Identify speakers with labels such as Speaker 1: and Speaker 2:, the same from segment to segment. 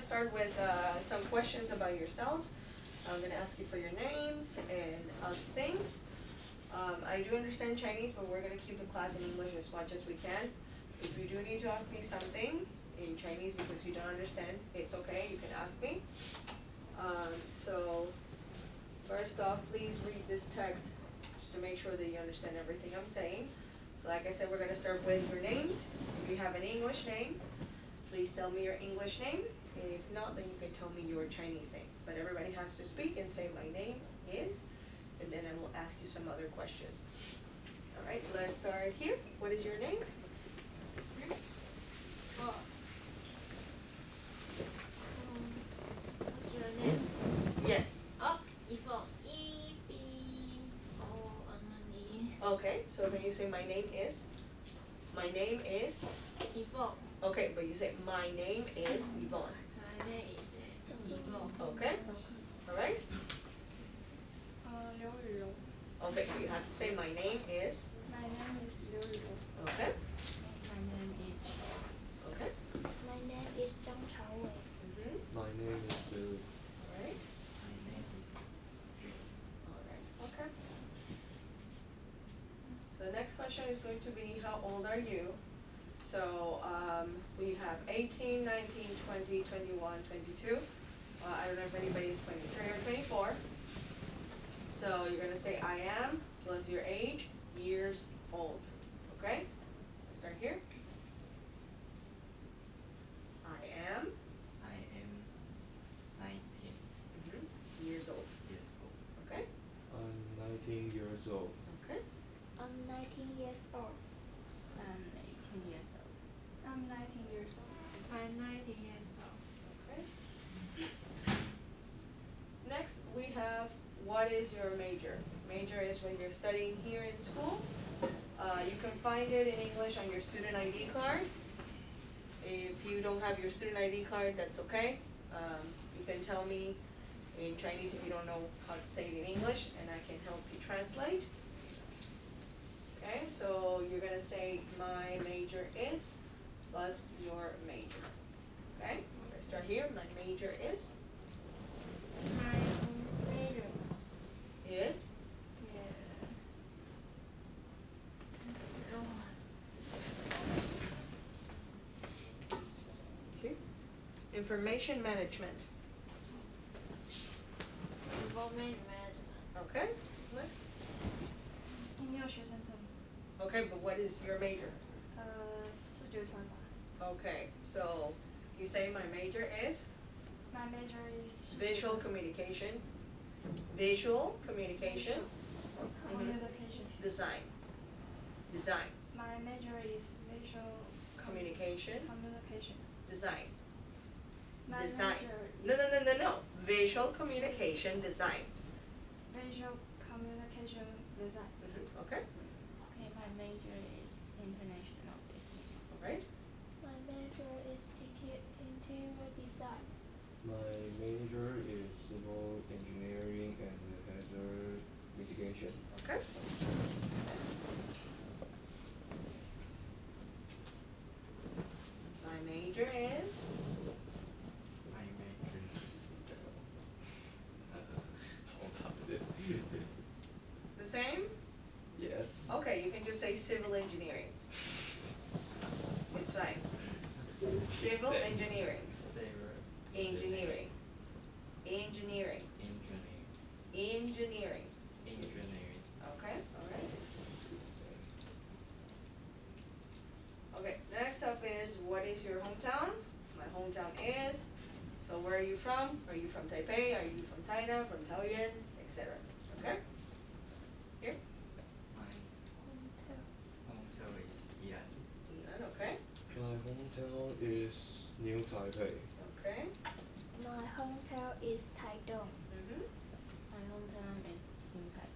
Speaker 1: start with some questions about yourselves. I'm gonna ask you for your names and other things. I do understand Chinese, but we're gonna keep the class in English as much as we can. If you do need to ask me something in Chinese because you don't understand, it's okay, you can ask me. So first off, please read this text just to make sure that you understand everything I'm saying. So like I said, we're gonna start with your names. If you have an English name, please tell me your English name. If not, then you can tell me your Chinese name. But everybody has to speak and say my name is, and then I will ask you some other questions. All right, let's start here. What is your name?
Speaker 2: What's your name?
Speaker 1: Yes.
Speaker 2: Oh, Yvonne. E-V-O-N-E.
Speaker 1: Okay, so when you say my name is? My name is?
Speaker 2: Yvonne.
Speaker 1: Okay, but you say my name is Yvonne.
Speaker 2: My name is Yvonne.
Speaker 1: Okay, all right.
Speaker 3: 刘雨荣
Speaker 1: Okay, but you have to say my name is.
Speaker 3: My name is 刘雨荣
Speaker 1: Okay,
Speaker 2: My name is.
Speaker 1: okay.
Speaker 4: My name is 张朝伟
Speaker 5: My name is Bill.
Speaker 1: All right,
Speaker 2: My name is.
Speaker 1: all right, okay. So the next question is going to be, how old are you? So we have 18, 19, 20, 21, 22. I don't know if anybody is 23 or 24. So you're gonna say I am plus your age, years old. Okay? Let's start here. I am
Speaker 6: I am 19
Speaker 1: years old.
Speaker 6: years old.
Speaker 1: Okay?
Speaker 5: I'm 19 years old.
Speaker 1: Okay?
Speaker 4: I'm 19 years old.
Speaker 2: I'm 18 years old.
Speaker 3: I'm 19 years old.
Speaker 2: I'm 19 years old.
Speaker 1: Okay. Next we have, what is your major? Major is what you're studying here in school. You can find it in English on your student ID card. If you don't have your student ID card, that's okay. You can tell me in Chinese if you don't know how to say it in English, and I can help you translate. Okay, so you're gonna say my major is plus your major. Okay, let's start here. My major is
Speaker 2: My major
Speaker 1: is
Speaker 2: is.
Speaker 1: see? Information management.
Speaker 2: Information management.
Speaker 1: Okay, next.
Speaker 3: 音乐学生证
Speaker 1: Okay, but what is your major?
Speaker 3: 视觉传达
Speaker 1: Okay, so you say my major is
Speaker 3: My major is
Speaker 1: visual communication, visual communication,
Speaker 3: communication.
Speaker 1: design, design,
Speaker 3: My major is visual
Speaker 1: communication,
Speaker 3: communication.
Speaker 1: design,
Speaker 3: My
Speaker 1: design.
Speaker 3: major
Speaker 1: No, visual communication, design.
Speaker 3: visual communication design.
Speaker 1: Okay,
Speaker 2: Okay, my major is international business.
Speaker 1: alright,
Speaker 4: My major is interior design.
Speaker 5: My major is civil engineering and hazard mitigation.
Speaker 1: okay. My major is,
Speaker 6: My major is on top of it.
Speaker 1: the same?
Speaker 5: Yes.
Speaker 1: Okay, you can just say civil engineering. It's fine. Civil engineering, engineering, engineering, engineering.
Speaker 6: Engineering.
Speaker 1: Okay, alright. Okay, next up is, what is your hometown? My hometown is, so where are you from? Are you from Taipei? Are you from China, from Taoyuan, etc.? Okay? Here?
Speaker 6: My hometown is Ian.
Speaker 1: None, okay?
Speaker 5: My hometown is New Taipei.
Speaker 1: Okay?
Speaker 4: My hometown is Taitung.
Speaker 2: My hometown is Yingtai.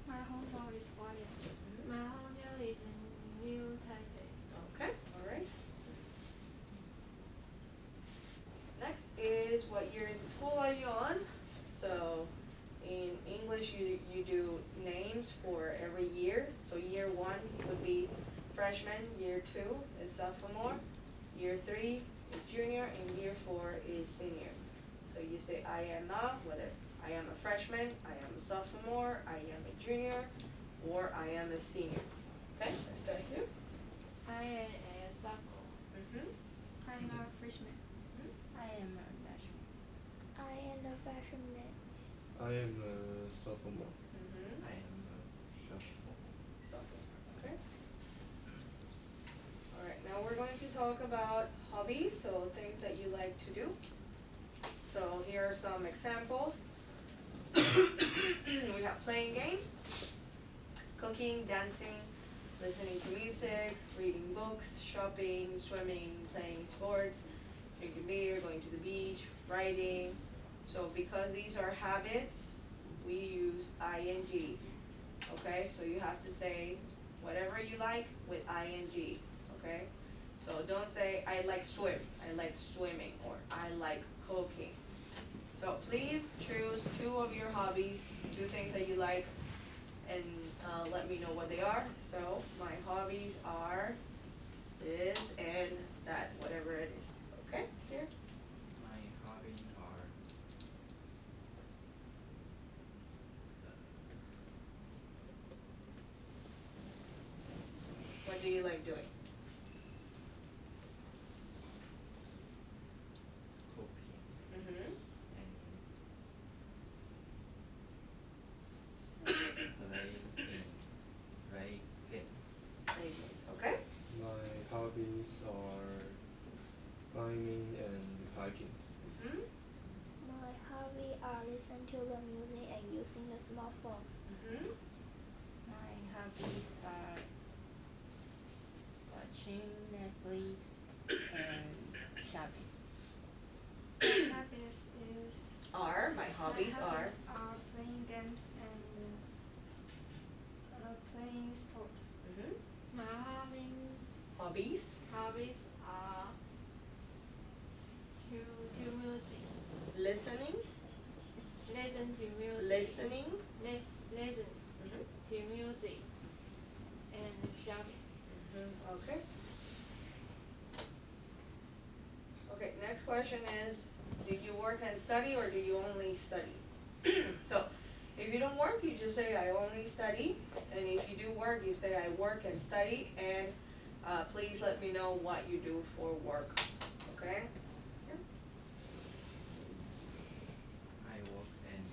Speaker 3: My hometown is Hualien.
Speaker 2: My hometown is New Taipei.
Speaker 1: Okay, alright. Next is, what year in school are you on? So in English you do names for every year. So year 1 would be freshman, year 2 is sophomore, year 3 is junior, and year 4 is senior. So you say I am a, whether I am a freshman, I am a sophomore, I am a junior, or I am a senior. Okay, let's start here.
Speaker 2: I am a sophomore.
Speaker 3: I'm a freshman.
Speaker 2: I am a freshman.
Speaker 4: I am a freshman.
Speaker 5: I am a sophomore.
Speaker 6: I am a sophomore.
Speaker 1: Sophomore, okay. Alright, now we're going to talk about hobbies, so things that you like to do. So here are some examples. We have playing games, cooking, dancing, listening to music, reading books, shopping, swimming, playing sports, drinking beer, going to the beach, writing. So because these are habits, we use ing. Okay, so you have to say whatever you like with ing. Okay, so don't say I like swim, I like swimming, or I like cooking. So please choose 2 of your hobbies, 2 things that you like, and let me know what they are. So my hobbies are this and that, whatever it is. Okay, here.
Speaker 6: My hobbies are
Speaker 1: What do you like doing?
Speaker 6: cooking
Speaker 1: Mm-hmm.
Speaker 6: and play game.
Speaker 1: Okay.
Speaker 5: My hobbies are climbing and hiking.
Speaker 1: Mm-hmm.
Speaker 4: My hobby are listen to the music and using the smartphone.
Speaker 1: Mm-hmm.
Speaker 2: My hobbies are watching Netflix and shopping.
Speaker 3: My hobbies is
Speaker 1: My hobbies are.
Speaker 3: playing games and playing sport.
Speaker 1: Mm-hmm.
Speaker 2: My
Speaker 1: Hobbies.
Speaker 2: hobbies are to do music,
Speaker 1: Listening.
Speaker 2: listen to music,
Speaker 1: Listening.
Speaker 2: listen
Speaker 1: Mm-hmm.
Speaker 2: to music, and shopping.
Speaker 1: Mm-hmm. Okay. Okay, next question is, do you work and study, or do you only study? So, if you don't work, you just say I only study, and if you do work, you say I work and study, and please let me know what you do for work, okay?
Speaker 6: I work and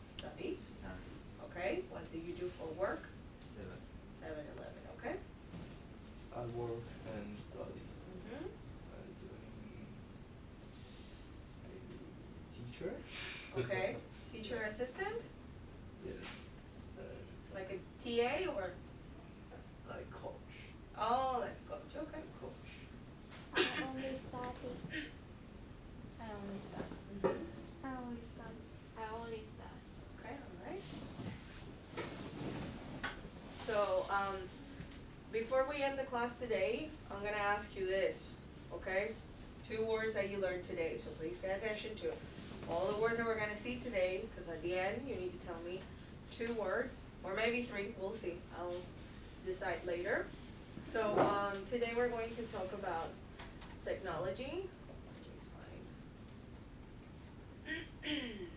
Speaker 1: Study,
Speaker 6: study.
Speaker 1: okay, what do you do for work?
Speaker 6: 7.
Speaker 1: 7-Eleven, okay?
Speaker 5: I work and study.
Speaker 1: Mm-hmm.
Speaker 5: I'm doing maybe teacher.
Speaker 1: Okay, teacher assistant,
Speaker 5: Yeah.
Speaker 1: like a TA or,
Speaker 5: Like coach.
Speaker 1: oh, like a coach, okay.
Speaker 5: Coach.
Speaker 4: I only study.
Speaker 2: I only study.
Speaker 1: Mm-hmm.
Speaker 3: I always study.
Speaker 2: I only study.
Speaker 1: Okay, alright. So, before we end the class today, I'm gonna ask you this, okay? 2 words that you learned today, so please pay attention to all the words that we're gonna see today, because at the end, you need to tell me 2 words, or maybe 3, we'll see, I'll decide later. So, today we're going to talk about technology. Let me find.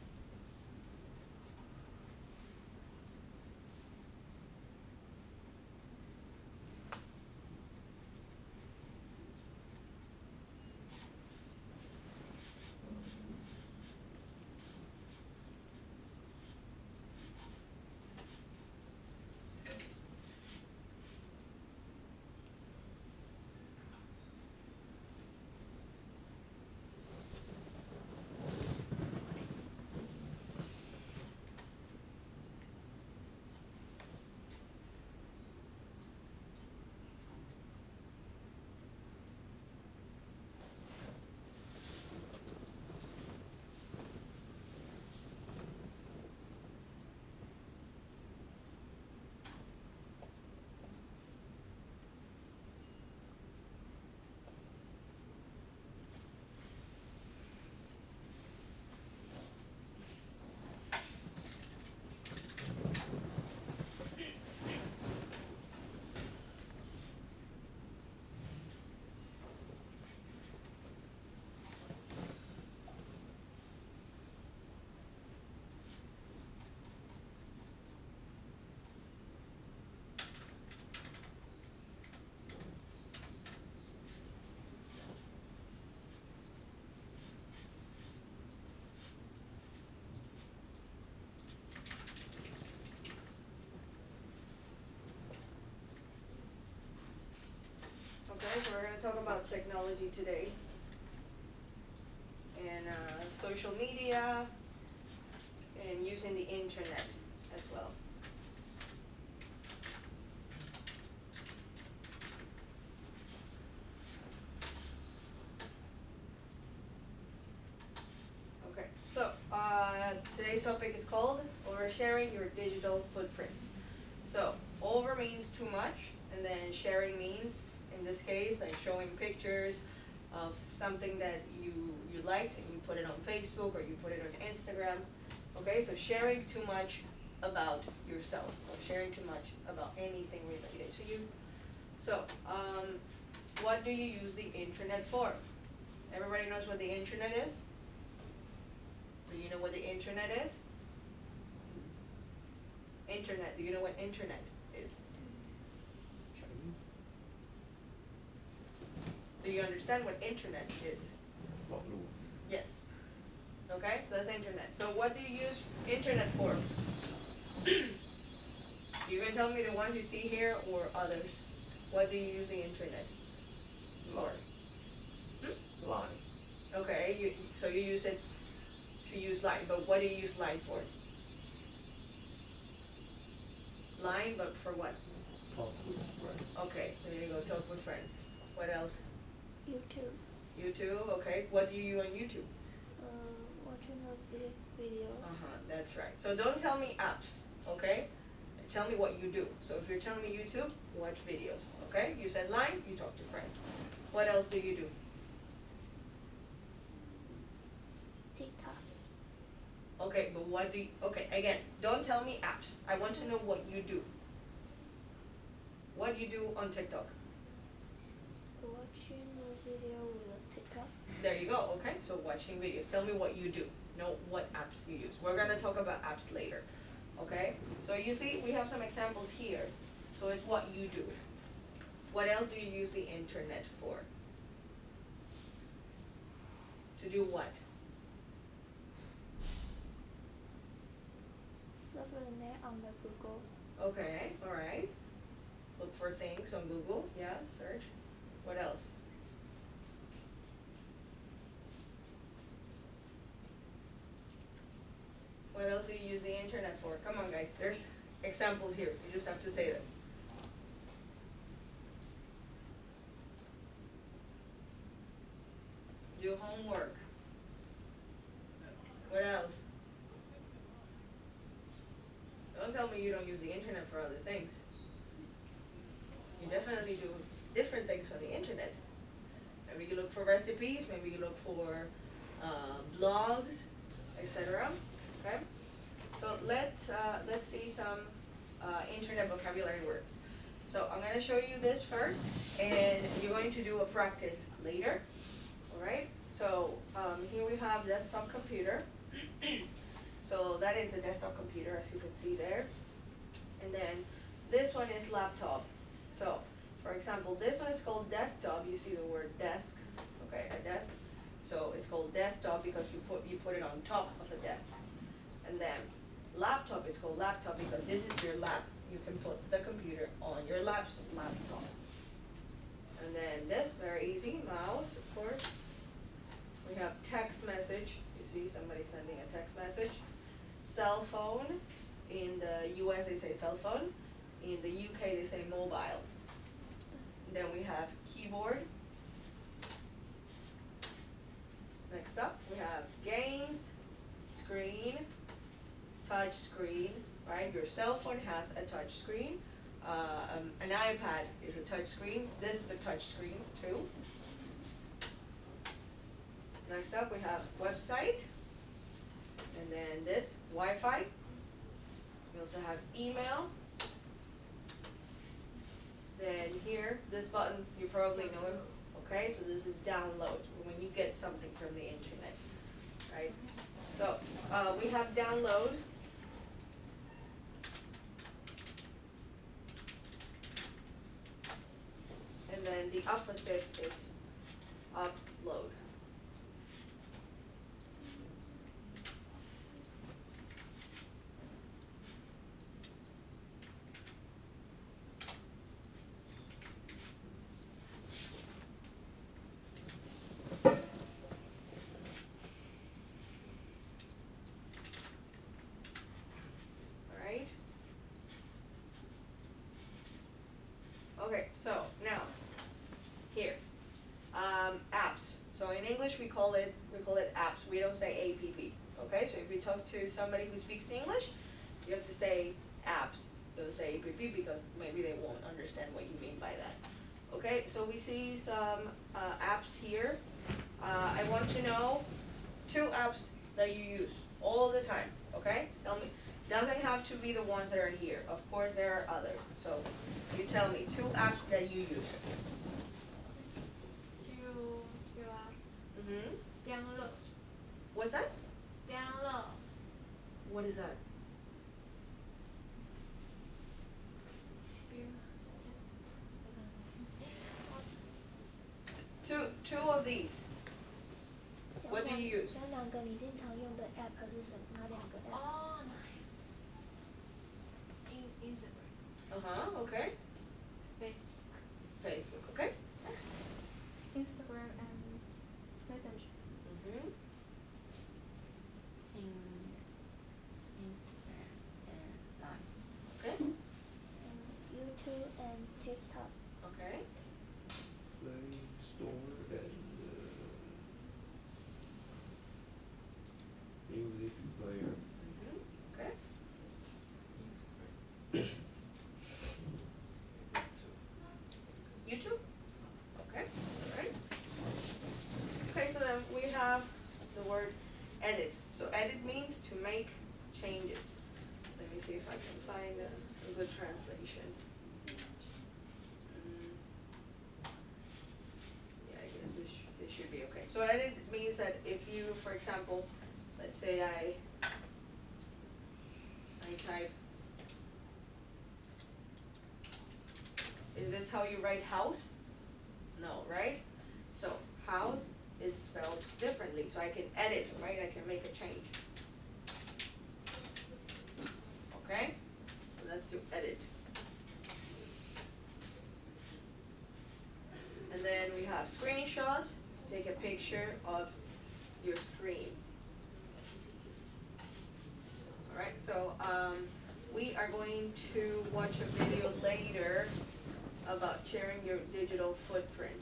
Speaker 1: guys, we're gonna talk about technology today. And social media and using the internet as well. Okay, so today's topic is called oversharing your digital footprint. So over means too much, and then sharing means, in this case, like showing pictures of something that you liked and you put it on Facebook or you put it on Instagram. Okay, so sharing too much about yourself, or sharing too much about anything related to you. So, what do you use the internet for? Everybody knows what the internet is? Do you know what the internet is? Internet, do you know what internet is?
Speaker 5: Chinese?
Speaker 1: Do you understand what internet is?
Speaker 5: 网路
Speaker 1: Yes. Okay, so that's internet. So what do you use internet for? You can tell me the ones you see here or others. What do you use the internet for?
Speaker 5: Line.
Speaker 1: Okay, so you use it to use Line, but what do you use Line for? Line, but for what?
Speaker 5: Talk with friends.
Speaker 1: Okay, there you go, talk with friends. What else?
Speaker 4: YouTube.
Speaker 1: YouTube, okay. What do you use on YouTube?
Speaker 4: Watching a video.
Speaker 1: That's right. So don't tell me apps, okay? Tell me what you do. So if you're telling me YouTube, watch videos, okay? You said Line, you talk to friends. What else do you do?
Speaker 4: TikTok.
Speaker 1: Okay, but what do you, okay, again, don't tell me apps. I want to know what you do. What do you do on TikTok?
Speaker 4: Watching a video with a TikTok.
Speaker 1: There you go, okay? So watching videos. Tell me what you do. Know what apps you use. We're gonna talk about apps later, okay? So you see, we have some examples here. So it's what you do. What else do you use the internet for? To do what?
Speaker 4: Surf the net on the Google.
Speaker 1: Okay, alright. Look for things on Google, yeah, search. What else? What else do you use the internet for? Come on guys, there's examples here, you just have to say them. Do homework. What else? Don't tell me you don't use the internet for other things. You definitely do different things on the internet. Maybe you look for recipes, maybe you look for blogs, etc. Okay? So let's see some internet vocabulary words. So I'm gonna show you this first, and you're going to do a practice later. Alright? So here we have desktop computer. So that is a desktop computer, as you can see there. And then this one is laptop. So, for example, this one is called desktop. You see the word desk, okay, a desk. So it's called desktop because you put it on top of a desk. And then laptop is called laptop because this is your lap. You can put the computer on your laptop. And then this, very easy, mouse, of course. We have text message. You see somebody sending a text message. Cell phone. In the US they say cell phone. In the UK they say mobile. Then we have keyboard. Next up we have games, screen, touch screen, right? Your cell phone has a touch screen. An iPad is a touch screen. This is a touch screen too. Next up we have website. And then this, Wi-Fi. We also have email. Then here, this button, you probably know it, okay? So this is download, when you get something from the internet, right? So, we have download. And then the opposite is upload. Okay, so now, here, apps. So in English we call it apps. We don't say app. Okay, so if you talk to somebody who speaks English, you have to say apps. Don't say app because maybe they won't understand what you mean by that. Okay, so we see some apps here. I want to know 2 apps that you use all the time. Okay, tell me. Doesn't have to be the ones that are here. Of course, there are others. So you tell me 2 apps that you use.
Speaker 3: You are 电乐
Speaker 1: What's that?
Speaker 3: 电乐
Speaker 1: What is that? Two of these. What do you use?
Speaker 4: 讲2个你经常用的 app 是什么？哪2个 app？
Speaker 3: 哦，Instagram
Speaker 1: Okay.
Speaker 3: Facebook
Speaker 1: Facebook. Okay. Next.
Speaker 3: Instagram and Messenger
Speaker 2: In Instagram and Line.
Speaker 1: Okay.
Speaker 4: And YouTube and TikTok.
Speaker 1: Okay.
Speaker 5: Play Store and music player.
Speaker 1: Okay.
Speaker 6: Instagram.
Speaker 1: YouTube? Okay, alright. Okay, so then we have the word edit. So edit means to make changes. Let me see if I can find a good translation. Yeah, I guess this should be okay. So edit means that if you, for example, let's say I type, is this how you write house? No, right? So house is spelled differently, so I can edit, right? I can make a change. Okay? So let's do edit. And then we have screenshot, take a picture of your screen. Alright, so we are going to watch a video later about sharing your digital footprint.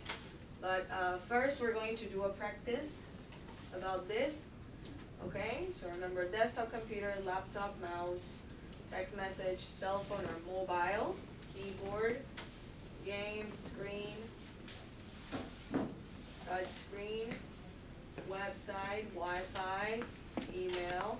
Speaker 1: But first we're going to do a practice about this. Okay, so remember desktop computer, laptop, mouse, text message, cell phone or mobile, keyboard, games, screen, touch screen, website, Wi-Fi, email,